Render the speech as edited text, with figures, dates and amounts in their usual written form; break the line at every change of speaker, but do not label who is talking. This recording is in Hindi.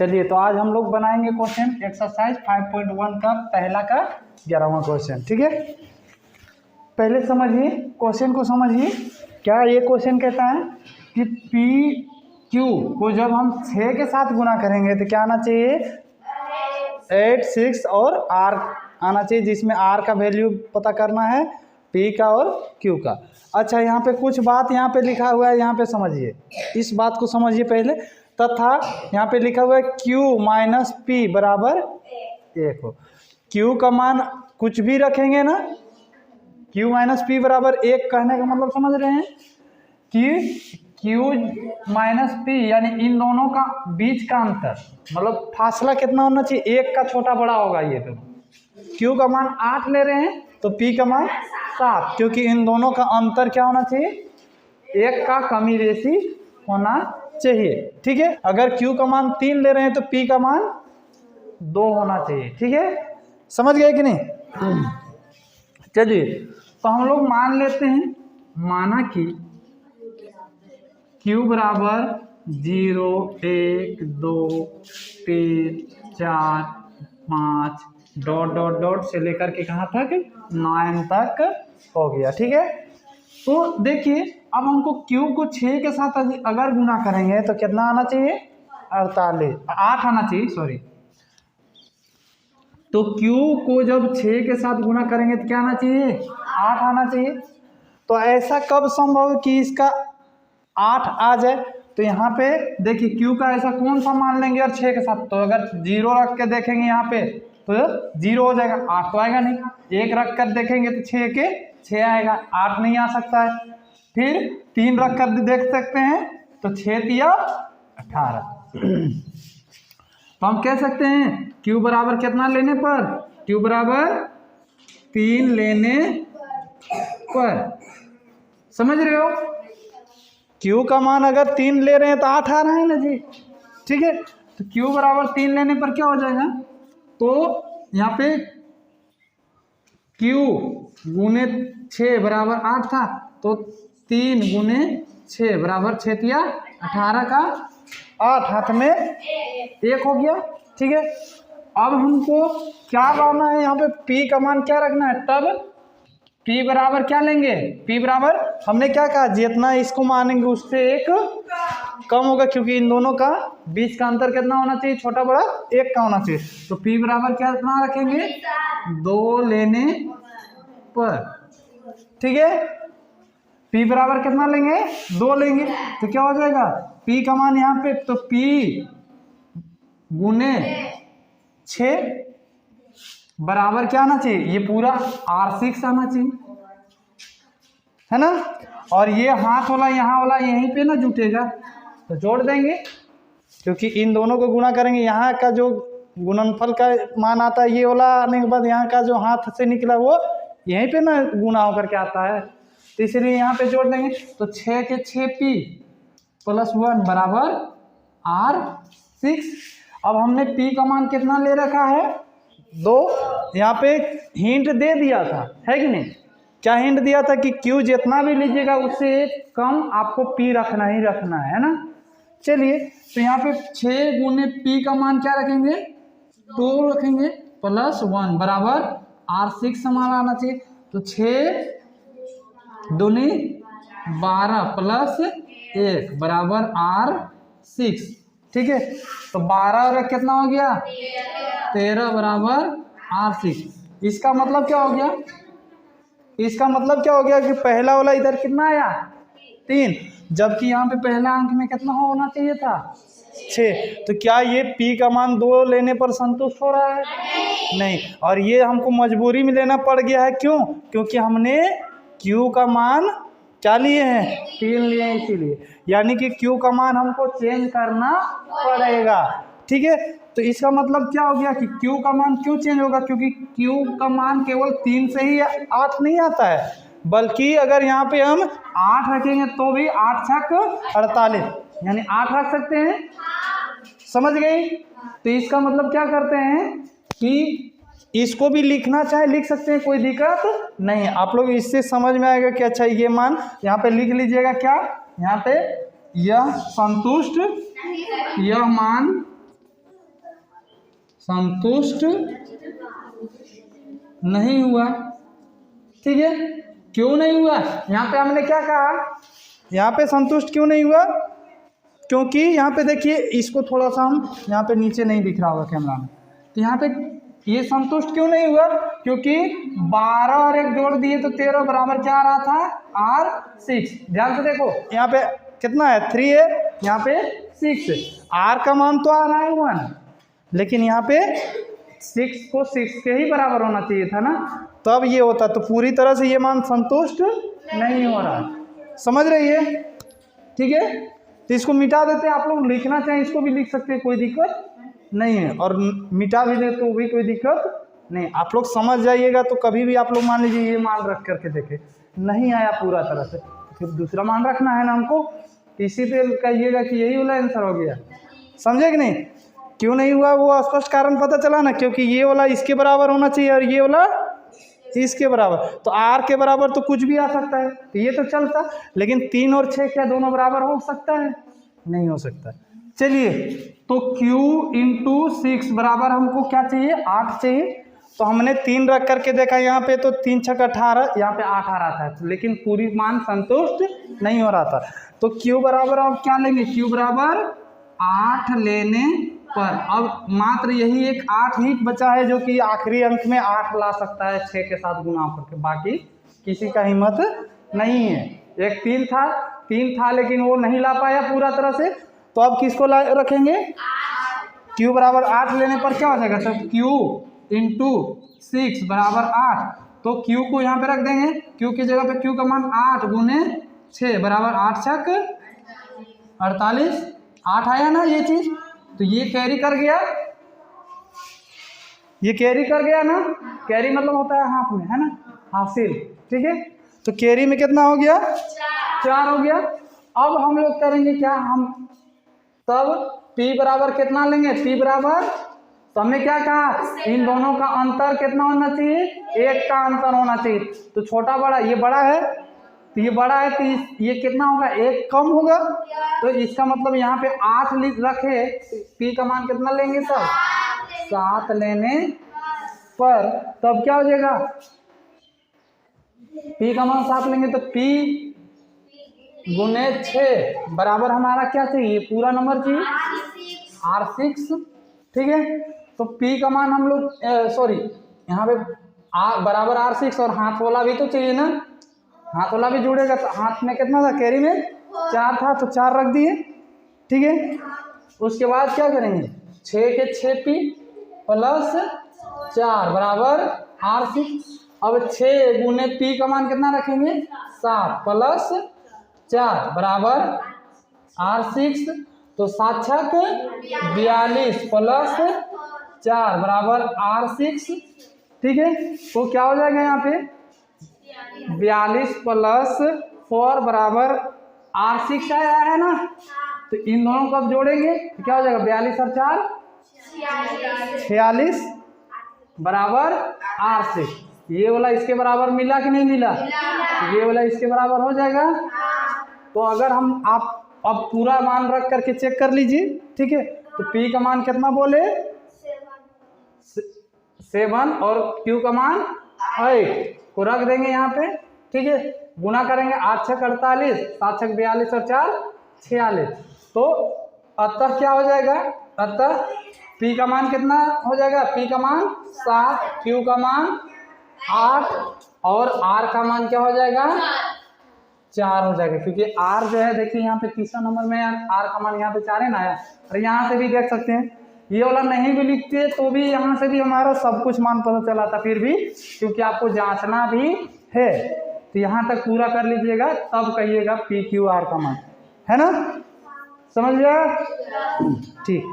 चलिए तो आज हम लोग बनाएंगे क्वेश्चन एक्सरसाइज 5.1 का पहला का 11वां क्वेश्चन। ठीक है, पहले समझिए क्वेश्चन को समझिए। क्या ये क्वेश्चन कहता है कि पी क्यू को जब हम 6 के साथ गुना करेंगे तो क्या आना चाहिए, 8, 6 और आर आना चाहिए, जिसमें आर का वैल्यू पता करना है, पी का और क्यू का। अच्छा, यहाँ पे कुछ बात यहाँ पे लिखा हुआ है, यहाँ पे समझिए, इस बात को समझिए पहले। तथा यहाँ पे लिखा हुआ है क्यू माइनस पी बराबर 1 हो। क्यू का मान कुछ भी रखेंगे ना, क्यू माइनस पी बराबर 1 कहने का मतलब समझ रहे हैं कि क्यू माइनस पी यानी इन दोनों का बीच का अंतर, मतलब फासला कितना होना चाहिए, 1 का छोटा बड़ा होगा। ये तो क्यू का मान 8 ले रहे हैं तो पी का मान 7, क्योंकि इन दोनों का अंतर क्या होना चाहिए, 1 का कमी बेशी होना चाहिए। ठीक है, अगर क्यू का मान 3 ले रहे हैं तो पी का मान 2 होना चाहिए। ठीक है, समझ गए कि नहीं। चलिए तो हम लोग मान लेते हैं, माना कि क्यू बराबर 0, 1, 2, 3, 4, 5 डॉट डॉट डॉट से लेकर के कहाँ तक, 9 तक हो गया। ठीक है, तो देखिए अब हमको क्यू को 6 के साथ अगर गुना करेंगे तो कितना आना चाहिए, 8 आना चाहिए, सॉरी। तो क्यू को जब 6 के साथ गुना करेंगे तो क्या आना चाहिए, 8 आना चाहिए। तो ऐसा कब संभव है कि इसका 8 आ जाए, तो यहाँ पे देखिए क्यू का ऐसा कौन सा मान लेंगे और 6 के साथ, तो अगर 0 रख के देखेंगे यहाँ पे तो 0 हो जाएगा, 8 तो आएगा नहीं। 1 रख कर देखेंगे तो 6 के 6 आएगा, 8 नहीं आ सकता है। फिर 3 रख कर देख सकते हैं तो 6 या 18। तो हम कह सकते हैं क्यू बराबर कितना लेने पर, क्यू बराबर 3 लेने पर, समझ रहे हो। क्यू का मान अगर 3 ले रहे हैं तो 8 आ रहा है ना जी। ठीक है, तो क्यू बराबर 3 लेने पर क्या हो जाएगा, तो यहाँ पे क्यू गुने 6 बराबर 8 था, तो 3 गुने 6 बराबर 6 या 18 का 8 हाथ में 1 हो गया। ठीक है, अब हमको क्या लाना है, यहाँ पे पी का मान क्या रखना है, तब पी बराबर क्या लेंगे, पी बराबर हमने क्या कहा, जितना इसको मानेंगे उससे 1 कम होगा, क्योंकि इन दोनों का बीच का अंतर कितना होना चाहिए, छोटा बड़ा 1 का होना चाहिए। तो पी बराबर क्या कितना रखेंगे, 2 लेने पर। ठीक है, पी बराबर कितना लेंगे, 2 लेंगे, तो क्या हो जाएगा, पी का मान यहाँ पे, तो पी गुने 6 बराबर क्या आना चाहिए, ये पूरा R6 आना चाहिए, है ना। और ये हाथ वाला यहाँ वाला यहीं पे ना जुटेगा, तो जोड़ देंगे, क्योंकि इन दोनों को गुना करेंगे, यहाँ का जो गुणनफल का मान आता है ये वाला आने के बाद यहाँ का जो हाथ से निकला वो यहीं पे ना गुना होकर के आता है, तो इसलिए यहाँ पे जोड़ देंगे। तो 6 के 6 पी प्लस 1 बराबर R6। अब हमने पी का मान कितना ले रखा है, 2। यहाँ पे हिंट दे दिया था, है कि नहीं, क्या हिंट दिया था कि क्यू जितना भी लीजिएगा उससे 1 कम आपको पी रखना ही रखना है ना। चलिए तो यहाँ पे 6 गुने पी का मान क्या रखेंगे, 2 रखेंगे प्लस 1 बराबर R6 हमारा आना चाहिए। तो 6 दूनी 12 प्लस 1 बराबर R6। ठीक है, तो 12 और 1 कितना हो गया, 13 बराबर R6। इसका मतलब क्या हो गया, इसका मतलब क्या हो गया कि पहला वाला इधर कितना आया, 3, जबकि यहाँ पे पहला अंक में कितना होना चाहिए था, 6। तो क्या ये पी का मान 2 लेने पर संतुष्ट हो रहा है, नहीं। और ये हमको मजबूरी में लेना पड़ गया है, क्यों, क्योंकि हमने क्यू का मान क्या लिए हैं, 3 लिए हैं, इसीलिए यानी कि क्यू का मान हमको चेंज करना पड़ेगा। ठीक है, तो इसका मतलब क्या हो गया कि क्यू का मान क्यों चेंज होगा, क्योंकि क्यू का मान केवल 3 से ही 8 नहीं आता है, बल्कि अगर यहाँ पे हम 8 रखेंगे तो भी 8 छक 48 यानी 8 रख सकते हैं, समझ गई। तो इसका मतलब क्या करते हैं कि इसको भी लिखना चाहे लिख सकते हैं, कोई दिक्कत नहीं। आप लोग इससे समझ में आएगा कि अच्छा ये मान यहाँ पे लिख लीजिएगा, क्या यहाँ पे, यह संतुष्ट, यह मान संतुष्ट नहीं हुआ। ठीक है, क्यों नहीं हुआ? यहाँ पे हमने क्या कहा, यहाँ पे संतुष्ट क्यों नहीं हुआ? क्योंकि यहाँ पे देखिए, इसको थोड़ा सा हम यहाँ पे नीचे नहीं दिख रहा होगा कैमरा में, तो यहाँ पे ये संतुष्ट क्यों नहीं हुआ? क्योंकि 12 और 1 जोड़ दिए तो 13 बराबर क्या आ रहा था? R6। ध्यान से देखो, यहाँ पे कितना है? 3 है, यहाँ पे 6 है। R का मान तो आ रहा है 1, लेकिन यहाँ पे 6 को 6 के ही बराबर होना चाहिए था ना, तब ये होता। तो पूरी तरह से ये मान संतुष्ट नहीं हो रहा है। समझ रही है? ठीक है, तो इसको मिटा देते हैं। आप लोग लिखना चाहें इसको भी लिख सकते हैं, कोई दिक्कत नहीं है, और मिटा भी दे तो भी कोई दिक्कत नहीं। आप लोग समझ जाइएगा, तो कभी भी आप लोग मान लीजिए ये मान रख करके देखें, नहीं आया पूरा तरह से, फिर दूसरा मान रखना है ना हमको, इसी पे कहिएगा कि यही वाला आंसर हो गया। समझे कि नहीं? क्यों नहीं हुआ वो स्पष्ट कारण पता चला ना, क्योंकि ये वाला इसके बराबर होना चाहिए और ये वाला इसके बराबर। तो R के बराबर तो कुछ भी आ सकता है, तो ये तो चलता, लेकिन 3 और 6 क्या दोनों बराबर हो सकता है? नहीं हो सकता। चलिए, तो Q इंटू 6 बराबर हमको क्या चाहिए? 8 चाहिए। तो हमने 3 रख करके देखा यहाँ पे, तो 3 छक 18, यहाँ पे 8 आ रहा था, लेकिन पूरी मान संतुष्ट नहीं हो रहा था। तो Q बराबर अब क्या लेंगे? Q बराबर 8 लेने पर अब मात्र यही एक 8 ही बचा है, जो कि आखिरी अंक में 8 ला सकता है 6 के साथ गुणा करके, बाकी किसी का हिम्मत नहीं है। एक 3 था लेकिन वो नहीं ला पाया पूरा तरह से, तो अब किसको रखेंगे? Q बराबर 8 लेने पर क्या हो जाएगा? तो Q इंटू 6 बराबर 8, तो Q को यहाँ पे रख देंगे। Q की जगह पे Q का मान 8 गुने 6 बराबर 8 छक 48। 8 आया ना ये चीज, तो ये कैरी कर गया, ये कैरी कर गया ना। कैरी मतलब होता है हाफ में, है ना, हासिल। ठीक है, तो कैरी में कितना हो गया? 4 हो गया। अब हम लोग करेंगे क्या? हम तब P बराबर कितना लेंगे? P बराबर, तो हमने क्या कहा? इन दोनों का अंतर कितना होना चाहिए? 1 का अंतर होना चाहिए। तो छोटा बड़ा, ये बड़ा है तो ये बड़ा है, तो ये कितना होगा? 1 कम होगा। तो इसका मतलब यहाँ पे 8 रखे, P का मान कितना लेंगे सर? 7 लेने पर तब क्या हो जाएगा? P का मान 7 लेंगे तो P गुने 6 बराबर हमारा क्या चाहिए? पूरा नंबर चाहिए R6। ठीक है, तो P का मान हम लोग सॉरी यहाँ पे बराबर R6, और हाथ वाला भी तो चाहिए ना, हाथ वाला भी जुड़ेगा। तो हाथ में कितना था? कैरी में 4 था, तो 4 रख दिए। ठीक है, उसके बाद क्या करेंगे? 6 के 6P प्लस 4 बराबर R6। अब 6 गुने P का मान कितना रखेंगे? 7 प्लस 4 बराबर R6, तो 7 छक 42 प्लस 4 बराबर R6। ठीक है, तो क्या हो जाएगा यहाँ पे? 42 प्लस 4 बराबर R6 आया है ना। तो इन दोनों को अब जोड़ेंगे तो क्या हो जाएगा? 42 और 4 46 बराबर R6। ये वाला इसके बराबर मिला कि नहीं मिला? ये वाला इसके बराबर हो जाएगा। तो अगर हम आप अब पूरा मान रख करके चेक कर लीजिए। ठीक है, तो P का मान कितना बोले? 7 और Q का मान 8 को रख देंगे यहाँ पे। ठीक है, गुना करेंगे 8 छक 48, 7 छक 42 और 4 46। तो अतः क्या हो जाएगा? अतः P का मान कितना हो जाएगा? P का मान 7, Q का मान 8 और R का मान क्या हो जाएगा? 4 हो जाएगा, क्योंकि R जो है देखिए यहाँ पे तीसरा नंबर में R का मान यहाँ पे 4 है ना आया। और यहाँ से भी देख सकते हैं, ये वाला नहीं भी लिखते तो भी यहाँ से भी हमारा सब कुछ मान पता चला था फिर भी, क्योंकि आपको जांचना भी है। तो यहाँ तक पूरा कर लीजिएगा, तब कहिएगा PQR का मान, है ना? समझ गया? ठीक।